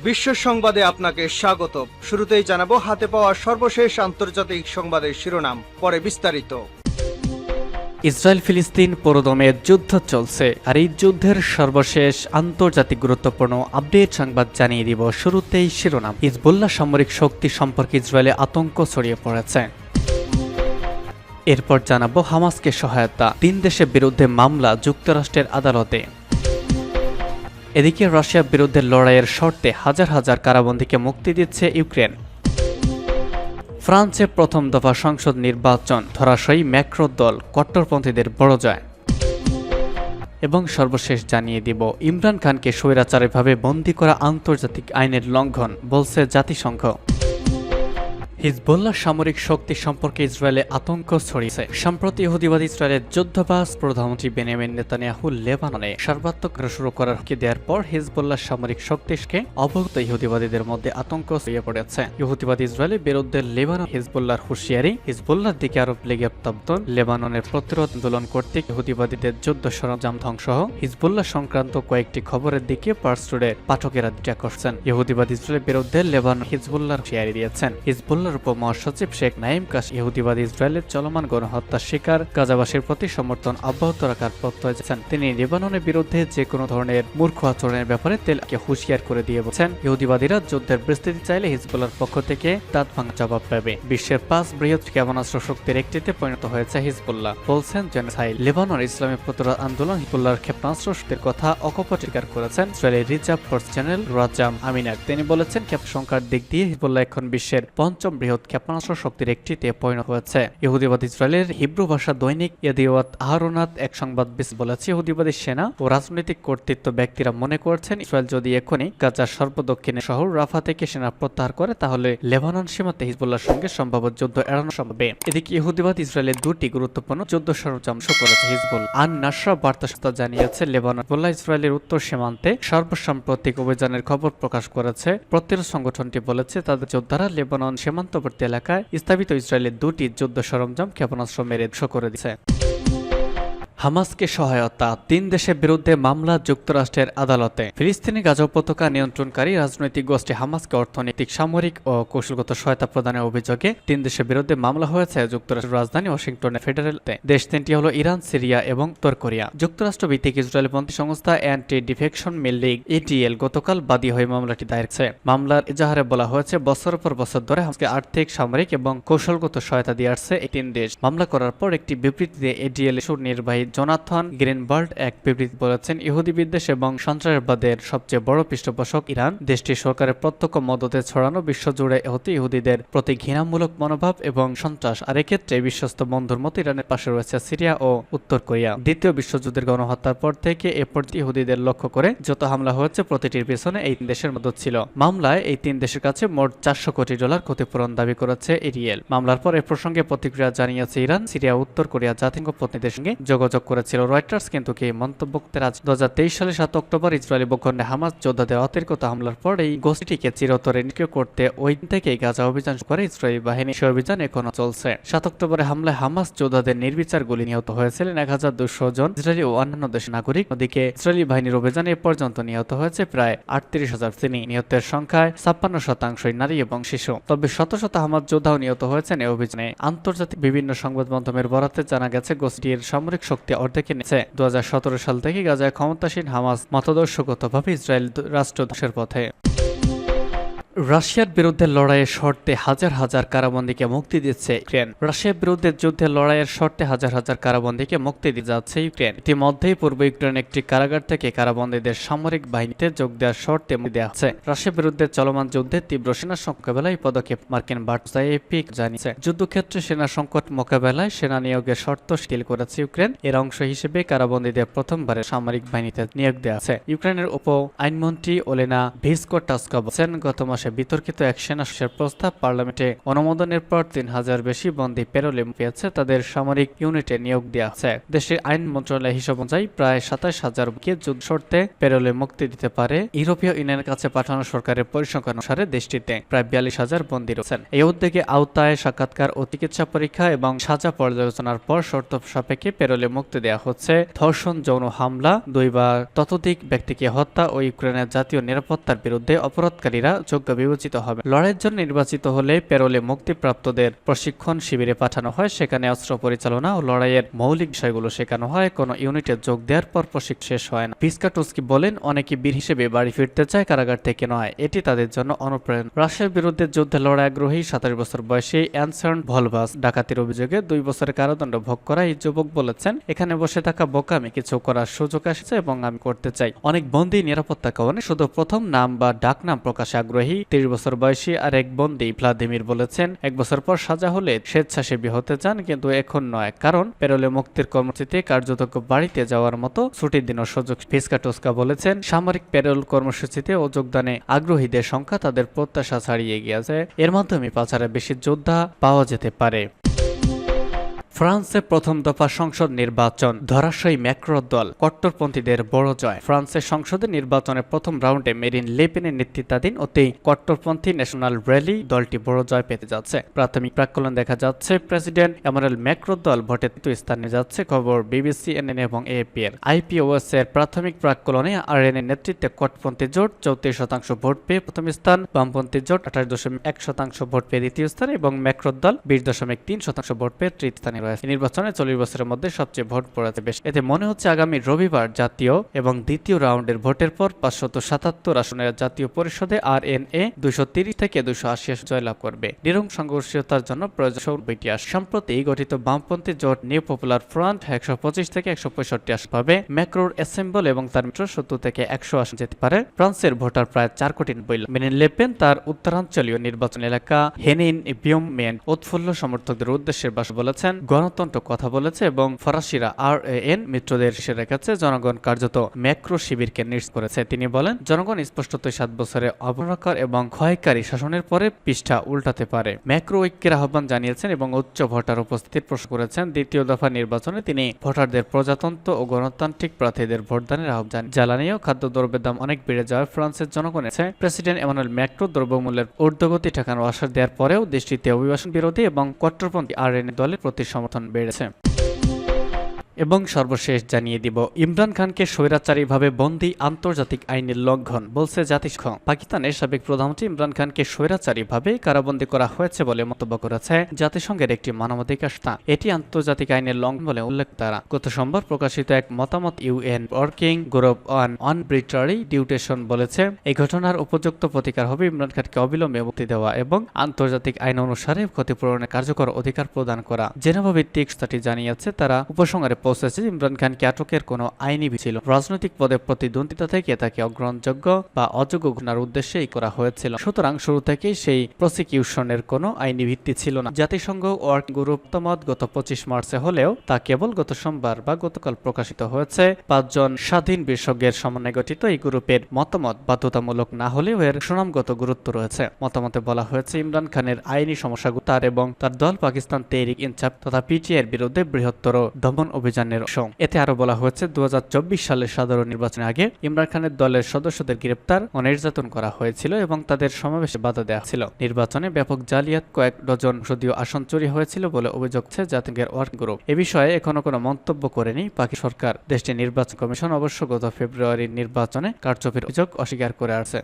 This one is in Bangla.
বিশ্ব সংবাদে আপনাকে স্বাগত। শুরুতেই জানাবো হাতে পাওয়া সর্বশেষ আন্তর্জাতিক সংবাদের শিরোনাম, পরে বিস্তারিত। ইসরায়েল ফিলিস্তিন পুরোদমে যুদ্ধ চলছে, আর এই যুদ্ধের সর্বশেষ আন্তর্জাতিক গুরুত্বপূর্ণ আপডেট সংবাদ জানিয়ে দিব। শুরুতেই শিরোনাম, হিজবুল্লাহ সামরিক শক্তি সম্পর্কে ইসরায়েলে আতঙ্ক ছড়িয়ে পড়েছে। এরপর জানাবো হামাসকে সহায়তা, 3 দেশের বিরুদ্ধে মামলা যুক্তরাষ্ট্রের আদালতে। এদিকে রাশিয়ার বিরুদ্ধে লড়াইয়ের শর্তে হাজার হাজার কারাবন্দীকে মুক্তি দিচ্ছে ইউক্রেন। ফ্রান্সে প্রথম দফা সংসদ নির্বাচন, ধরাশয়ী ম্যাক্রো দল, কট্টরপন্থীদের বড় জয়। এবং সর্বশেষ জানিয়ে দিব, ইমরান খানকে স্বৈরাচারীভাবে বন্দী করা আন্তর্জাতিক আইনের লঙ্ঘন, বলছে জাতিসংঘ। হিজবুল্লাহ সামরিক শক্তি সম্পর্কে ইসরায়েলে আতঙ্ক ছড়িয়েছে। সম্প্রতি ইহুদিবাদী ইসরায়েলের যুদ্ধবাজ প্রধানমন্ত্রী বেনিয়ামিন নেতানিয়াহু লেবাননে সর্বাত্মক শুরু করার হুমকি দেওয়ার পর হিজবুল্লাহ সামরিক শক্তিকে অবগত ইহুদিবাদীদের মধ্যে আতঙ্ক ছড়িয়ে পড়েছে। ইহুদিবাদী ইসরায়েলের বিরুদ্ধে লেবানন হিজবুল্লাহর হুঁশিয়ারি, হিজবুল্লাহর দিকে আরব লীগের প্রত্যর্পণ, লেবাননের প্রতিরোধ আন্দোলন কর্তৃক ইহুদিবাদীদের যুদ্ধ সরঞ্জাম ধ্বংস সহ হিজবুল্লাহ সংক্রান্ত কয়েকটি খবরের দিকে পার্সটুডের পাঠকেরা দৃষ্টি করছেন। ইহুদিবাদী ইসরায়েলের বিরুদ্ধে লেবানন হিজবুল্লাহর হুঁশিয়ারি দিয়েছেন। হিজবুল্লাহ উপমহাসচিব শেখ নাঈম কাশ ইহুদিবাদী ইসরায়েলের চলমান গণহত্যার শিকার গাজাবাসীর প্রতি সমর্থন অব্যাহত রাখার প্রত্যয় দিয়েছেন। তিনি লেবাননের বিরুদ্ধে যে কোনো ধরনের মূর্খ আচরণের ব্যাপারে তেলকে হুঁশিয়ার করে দিয়ে বলছেন, ইহুদিবাদীরা যুদ্ধের বিস্তৃতি চাইলে হিজবুল্লাহর পক্ষ থেকে দাঁত ভাঙা জবাব পাবে। বিশ্বের 5 বৃহৎ ক্ষেপণাস্ত্র শক্তির একটিতে পরিণত হয়েছে হিজবুল্লাহ, বলছেন জেনসাইল। লেবানন ইসলামী প্রতিরোধ আন্দোলন হিজবুল্লাহর ক্ষেপণাস্ত্র শক্তির কথা অকপট স্বীকার করেছেন ইসরায়েলের রিজার্ভ ফোর্স জেনারেল রাজাম আমিনার। তিনি বলেছেন, ক্ষেপণ সংখ্যার দিক দিয়ে হিজবুল্লাহ এখন বিশ্বের 5ম বৃহৎ ক্ষেপণাস্ত্র শক্তির একটিতে পরিণত হয়েছে। ইহুদিবাদী ইসরায়েলের হিব্রু ভাষা দৈনিক ইয়েদিওয়াত আহরোনাত এক সংবাদ বলেছে, ইহুদিবাদী সেনা ও রাজনৈতিক কর্তৃত্ব ব্যক্তিরা মনে করছেন, ইসরায়েল যদি এখনই গাজার সর্বদক্ষিণে শহর রাফা থেকে সেনা প্রত্যাহার করে, তাহলে লেবানন সীমান্তে হিজবুল্লাহর সঙ্গে সম্ভাব্য যুদ্ধ এড়ানো সম্ভব। এদিকে ইহুদিবাদী ইসরায়েলের 2টি গুরুত্বপূর্ণ যুদ্ধ সরঞ্জাম করেছে হিজবুল্লাহ। আন নাসরা বার্তা সংস্থা জানিয়েছে, লেবানন হিজবুল্লাহ ইসরায়েলের উত্তর সীমান্তে সর্বসাম্প্রতিক অভিযানের খবর প্রকাশ করেছে। প্রতিরোধ সংগঠনটি বলেছে, তাদের যোদ্ধারা লেবানন সীমান্তবর্তী এলাকায় স্থাপিত ইসরায়েলের 2টি যুদ্ধ সরঞ্জাম ক্ষেপণাস্ত্র মেরে ধ্বংস করে দিয়েছে। হামাসকে সহায়তা, 3 দেশের বিরুদ্ধে মামলা যুক্তরাষ্ট্রের আদালতে। ফিলিস্তিনি গাজা উপত্যকা নিয়ন্ত্রণকারী রাজনৈতিক গোষ্ঠী হামাসকে অর্থনৈতিক, সামরিক ও কৌশলগত সহায়তা প্রদানের অভিযোগে 3 দেশের বিরুদ্ধে মামলা হয়েছে যুক্তরাষ্ট্রের রাজধানী ওয়াশিংটনের ফেডারেলতে। দেশ 3টি হল ইরান, সিরিয়া এবং উত্তর কোরিয়া। যুক্তরাষ্ট্র ভিত্তিক ইসরায়েলপন্থী সংস্থা অ্যান্টি ডিফেকশন মিল লীগ এটিএল গতকাল বাদী হয়ে মামলাটি দায়ের করেছে। মামলার এজাহারে বলা হয়েছে, বছরের পর বছর ধরে হামাসকে আর্থিক, সামরিক এবং কৌশলগত সহায়তা দিয়ে আসছে এই 3 দেশ। মামলা করার পর একটি বিবৃতিতে এটিএল নির্বাহী জোনাথন গ্রিনবার্ড এক বিবৃতি বলেছেন, ইহুদি বিদ্বেষ এবং সন্ত্রাসবাদের সবচেয়ে বড় পৃষ্ঠপোষক ইরান। দেশটির সরকারের প্রত্যক্ষ মদতে ছড়ানো বিশ্বজুড়ে হতে ইহুদিদের প্রতি ঘৃণামূলক মনোভাব এবং সন্ত্রাস, আর এক্ষেত্রে বিশ্বস্ত বন্ধুর মতো ইরানের পাশে রয়েছে সিরিয়া ও উত্তর কোরিয়া। দ্বিতীয় বিশ্বযুদ্ধের গণহত্যার পর থেকে এ পর্যন্ত ইহুদিদের লক্ষ্য করে যত হামলা হয়েছে, প্রতিটির পেছনে এই 3 দেশের মদত ছিল। মামলায় এই 3 দেশের কাছে মোট $400 কোটি ক্ষতিপূরণ দাবি করেছে এটিএল। মামলার পর এ প্রসঙ্গে প্রতিক্রিয়া জানিয়েছে ইরান, সিরিয়া, উত্তর কোরিয়া জাতিসংঘ প্রতিনিধিদের সঙ্গে যোগাযোগ করেছিল রয়টার্স, কিন্তু কি মন্তব্য করতে 2023 সালে 7 অক্টোবর ইসরায়েলি ভূখণ্ডে হামাস যোদ্ধাদের অতিরিক্ত হামলার পর এই গোষ্ঠীটিকে চিরতরে নিষ্ক্রিয় করতে ওই দিন থেকেই গাজা অভিযান শুরু করে ইসরায়েলি বাহিনী। সে অভিযান এখনো চলছে। 7 অক্টোবরে হামলায় হামাস যোদ্ধাদের নির্বিচার গুলি নিহত হয়েছিলেন 1200 জন ইসরায়েলি ও অন্যান্য দেশের নাগরিক। ওদিকে ইসরায়েলি বাহিনীর অভিযানে এ পর্যন্ত নিহত হয়েছে প্রায় 38,000। তিনি নিহতের সংখ্যায় 56% নারী এবং শিশু। তবে শত শত হামাস যোদ্ধাও নিহত হয়েছেন এই অভিযানে। আন্তর্জাতিক বিভিন্ন সংবাদ মাধ্যমের বরাতে জানা গেছে, গোষ্ঠীর সামরিক শক্তি অর্ধেকে নিচ্ছে। 2017 সাল থেকে গাজায় ক্ষমতাসীন হামাস মতাদর্শগতভাবে ইসরায়েল রাষ্ট্র ধ্বংসের পথে। রাশিয়ার বিরুদ্ধে লড়াইয়ের শর্তে হাজার হাজার কারাবন্দীকে মুক্তি দিচ্ছে ইউক্রেন। রাশিয়ার বিরুদ্ধে যুদ্ধে লড়াইয়ের শর্তে হাজার হাজার কারাবন্দীকে মুক্তি দিয়ে যাচ্ছে ইউক্রেন। ইতিমধ্যেই পূর্ব ইউক্রেন একটি কারাগার থেকে কারাবন্দীদের সামরিক বাহিনীতে যোগ দেওয়ার শর্তে মুক্তি দেওয়া হচ্ছে। রাশিয়ার বিরুদ্ধে চলমান যুদ্ধে তীব্র সেনা মোকাবেলায় পদক্ষেপ মার্কিন বার্তা এপি জানিয়েছে। যুদ্ধক্ষেত্রে সেনা সংকট মোকাবেলায় সেনা নিয়োগের শর্ত শিথিল করেছে ইউক্রেন। এর অংশ হিসেবে কারাবন্দীদের প্রথমবারের সামরিক বাহিনীতে নিয়োগ দেওয়া আছে। ইউক্রেনের উপ আইনমন্ত্রী ওলেনা ভিসকোটাস্কা বলেছেন, গত মাসে মাসে বিতর্কিত এক সেনা সদস্যের প্রস্তাব পার্লামেন্টে অনুমোদনের পর ৩,০০০ বেশি বন্দী পেরোলে পেয়েছে তাদের সামরিক ইউনিটে নিয়োগ দেওয়া হয়েছে। দেশের আইন মন্ত্রণালয়ের হিসাব অনুযায়ী প্রায় ২৭,০০০কে যুদ্ধ শর্তে পেরোলে মুক্তি দিতে পারে। ইউরোপীয় ইউনিয়নের কাছে পাঠানো সরকারের পরিসংখ্যান অনুসারে দেশটিতে প্রায় ৪২,০০০ বন্দী রয়েছেন। এই উদ্যোগে আওতায় সাক্ষাৎকার ও চিকিৎসা পরীক্ষা এবং সাজা পর্যালোচনার পর শর্ত সাপেক্ষে পেরোলে মুক্তি দেওয়া হচ্ছে। ধর্ষণ, যৌন হামলা, ২ বা ততোধিক ব্যক্তিকে হত্যা ও ইউক্রেনের জাতীয় নিরাপত্তার বিরুদ্ধে অপরাধকারীরা যোগ্য বিবেচিত হবে। লড়াইয়ের জন্য নির্বাচিত হলে পেরোলে মুক্তিপ্রাপ্তদের প্রশিক্ষণ শিবিরে পাঠানো হয়। সেখানে অস্ত্র পরিচালনা ও লড়াইয়ের মৌলিক বিষয়গুলো শেখানো হয়। কোনো ইউনিটে যোগ দেওয়ার পর প্রশিক্ষণ শেষ হয় না। পিস্কাটুস্কি বলেন, অনেকে বীর হিসেবে বাড়ি ফিরতে চায়, কারাগার থেকে নয়। এটি তাদের জন্য অনুপ্রেরণা। রাশিয়ার বিরুদ্ধে যুদ্ধে লড়াই আগ্রহী ২৭ বছর বয়সী অ্যানসার্ন ভলভাস ডাকাতির অভিযোগে ২ বছরের কারাদণ্ড ভোগ করা এই যুবক বলেছেন, এখানে বসে থাকা বোকামি কিছু করার সুযোগ আসছে এবং আমি করতে চাই। অনেক বন্দী নিরাপত্তা কারণে শুধু প্রথম নাম বা ডাকনাম প্রকাশে আগ্রহী। ৩০ বছর বয়সী আর এক বন্দী ভ্লাদিমির বলেছেন, ১ বছর পর সাজা হলে স্বেচ্ছাসেবী হতে চান, কিন্তু এখন নয়, কারণ পেরোলে মুক্তির কর্মসূচিতে কার্যযোগ্য বাড়িতে যাওয়ার মতো ছুটির দিনের সুযোগ। পিস্কাটুস্কা বলেছেন, সামরিক পেরোল কর্মসূচিতে ও যোগদানে আগ্রহীদের সংখ্যা তাদের প্রত্যাশা ছাড়িয়ে গিয়েছে। এর মাধ্যমে ৫,০০০ বেশি যোদ্ধা পাওয়া যেতে পারে। ফ্রান্সে প্রথম দফা সংসদ নির্বাচন, ধরাশয়ী ম্যাক্রোর দল, কট্টরপন্থীদের বড় জয়। ফ্রান্সের সংসদের নির্বাচনের প্রথম রাউন্ডে মেরিন লেপেনের নেতৃত্বাধীন অতি কট্টরপন্থী ন্যাশনাল র্যালি দলটি বড় জয় পেতে যাচ্ছে। প্রাথমিক প্রাক্কলন দেখা যাচ্ছে প্রেসিডেন্ট এমানুয়েল ম্যাক্রোর দল ভোটে তৃতীয় স্থানে যাচ্ছে। খবর বিবিসি, এনএন এবং এএপি এর। আইপিওএস এর প্রাথমিক প্রাক্কলনে আরএন এর নেতৃত্বে কট্টরপন্থী জোট ৩৪% ভোট পেয়ে প্রথম স্থান, বামপন্থী জোট ২৮.১% ভোট পেয়ে দ্বিতীয় স্থান এবং ম্যাক্রোর দল ২০.৩% ভোট পেয়ে তৃতীয় স্থানে রয়েছে। নির্বাচনে ৪০ বছরের মধ্যে সবচেয়ে ভোট পড়াতে বেশি। এতে মনে হচ্ছে আগামী রবিবার জাতীয় এবং দ্বিতীয় রাউন্ডের ভোটের পর ৫৭৭ আসনের জাতীয় পরিষদে আরএনএ ২৩০ থেকে ২৮০ আসন জয়লাভ করবে। নিরঙ্কুশ সংঘর্ষতার জন্য প্রয়োজন সম্প্রতি গঠিত বামপন্থী জোট নিউ পপুলার ফ্রন্ট ১২৫ থেকে ১৬৫ আসন পাবে। ম্যাক্রোর অ্যাসেম্বল এবং তার মিত্র ৭০ থেকে ১০০ আসন যেতে পারে। ফ্রান্সের ভোটার প্রায় ৪,৯০,০০,০০০। মেরিন লেপেন তার উত্তরাঞ্চলীয় নির্বাচন এলাকা হেনিন বিউমেন উৎফুল্ল সমর্থকদের উদ্দেশ্যে ভাষণ বলেছেন, গণতন্ত্র কথা বলেছে এবং ফরাসিরা আরএন মিত্রদের শীর্ষে রেখেছে। জনগণ কার্যত ম্যাক্রো শিবিরকে নিশ্চিত করেছে। তিনি বলেন, জনগণ স্পষ্টতই ৭ বছরে অবমাননাকর এবং ক্ষয়কারী শাসনের পরে পৃষ্ঠা উল্টাতে পারে। ম্যাক্রো ঐক্যের আহ্বান জানিয়েছেন এবং উচ্চ ভোটার উপস্থিতির প্রশ্ন করেছেন। দ্বিতীয় দফা নির্বাচনে তিনি ভোটারদের প্রজাতন্ত্র ও গণতান্ত্রিক প্রার্থীদের ভোটদানের আহ্বান। জ্বালানি ও খাদ্যদ্রব্যের দাম অনেক বেড়ে যাওয়ায় ফ্রান্সের জনগণের প্রেসিডেন্ট এমানুয়েল ম্যাক্রো দ্রব্যমূল্যের ঊর্ধ্বগতি ঠেকানোর আশ্বাস দেওয়ার পরেও দেশটিতে অভিবাসন বিরোধী এবং কট্টরপন্থী আরএন দলের প্রতি সমর্থন বেড়েছে। এবং সর্বশেষ জানিয়ে দিব, ইমরান খানকে স্বৈরাচারীভাবে বন্দী আন্তর্জাতিক আইনের লঙ্ঘন, বলছে জাতিসংঘ। পাকিস্তানের সাবেক প্রধানমন্ত্রী ইমরান খানকে স্বৈরাচারীভাবে কারাবন্দী করা হয়েছে বলে মন্তব্য করেছে জাতিসংঘের একটি মানবাধিকার সংস্থা। এটি আন্তর্জাতিক আইনের লঙ্ঘন বলে উল্লেখ তারা। গত সোমবার প্রকাশিত এক মতামত UN working group on an arbitrary detention বলেছে, এই ঘটনার উপযুক্ত প্রতিকার হবে ইমরান খানকে অবিলম্বে মুক্তি দেওয়া এবং আন্তর্জাতিক আইন অনুসারে ক্ষতিপূরণের কার্যকর অধিকার প্রদান করা। জেনেভা ভিত্তিক সংস্থাটি জানিয়েছে, তারা উপসংহারে পৌঁছেছে ইমরান খানকে আটকের কোনো আইনি ছিল। রাজনৈতিক পদে প্রতিদ্বন্দ্বিতা থেকে তাকে অগ্রহণযোগ্য বা অযোগ্য ঘোষণার উদ্দেশ্যেই করা হয়েছিল। সুতরাং শুরু থেকেই সেই প্রসিকিউশনের কোনো আইনি ভিত্তি ছিল না। জাতিসংঘ ওয়ার্কিং গ্রুপ মতামত গত ২৫ মার্চে হলেও তা কেবল গত সোমবার বা গতকাল প্রকাশিত হয়েছে। ৫ জন স্বাধীন বিশেষজ্ঞের সমন্বয়ে গঠিত এই গ্রুপের মতামত বাধ্যতামূলক না হলেও এর সুনামগত গুরুত্ব রয়েছে। মতামতে বলা হয়েছে, ইমরান খানের আইনি সমস্যাগুলো তার এবং তার দল পাকিস্তান তেহরিক ইনসাফ তথা পিটিআইয়ের বিরুদ্ধে বৃহত্তর দমন অভিযানের অংশ। এতে আরো বলা হয়েছে, ২০২৪ সালের সাধারণ নির্বাচনের আগে ইমরান খানের দলের সদস্যদের গ্রেপ্তার ও নির্যাতন করা হয়েছিল এবং তাদের সমাবেশে বাধা দেওয়া ছিল। নির্বাচনে ব্যাপক জালিয়াত, কয়েক ডজন যদিও আসন চুরি হয়েছিল বলে অভিযোগ আছে জাতিসংঘের ওয়ার্কিং গ্রুপ। এ বিষয়ে এখনো কোনো মন্তব্য করেনি পাকি সরকার। দেশটির নির্বাচন কমিশন অবশ্য গত ফেব্রুয়ারির নির্বাচনে কারচুপির অভিযোগ অস্বীকার করে আসছে।